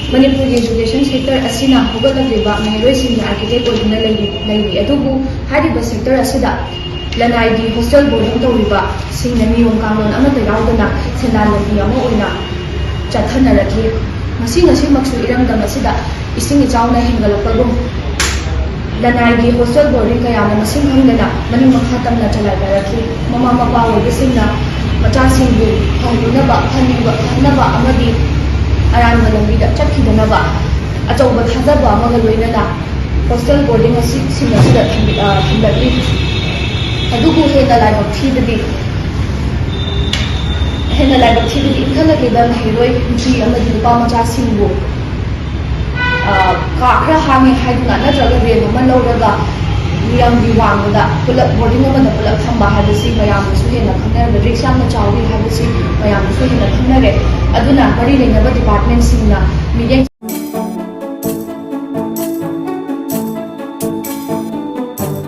Manipur education sector asina hogalagriba meheroi architect oiduna leiri adubu hariba sector asida lanai di hostel boarding tawriba singna niyom kanun amata yaudana sendan labi ama oina chathanaraki ngasi maksu iramdam asida ising ichauna hingalapagum lanai di hostel boarding kayana masing hangdana maning makhatamna chalaibaraki mama mapa oibisingna machasingbu hangdunaba phanaba amadi aranba lambida chakhidanaba achauba thajaba amaga loinana hostel boarding asi sinasida thindakli adugu hena laibak thidadi inkhalagida meheroi nutri amadi nupa machasingbu ka khara hangi haiduna natraga ren ama lauraga miyamgi wangda pulap boarding amana pulap thamba habisi mayamsu hena khanarba riksha na chawi habisi mayamsu hena khanare aduna mari lenaba department singna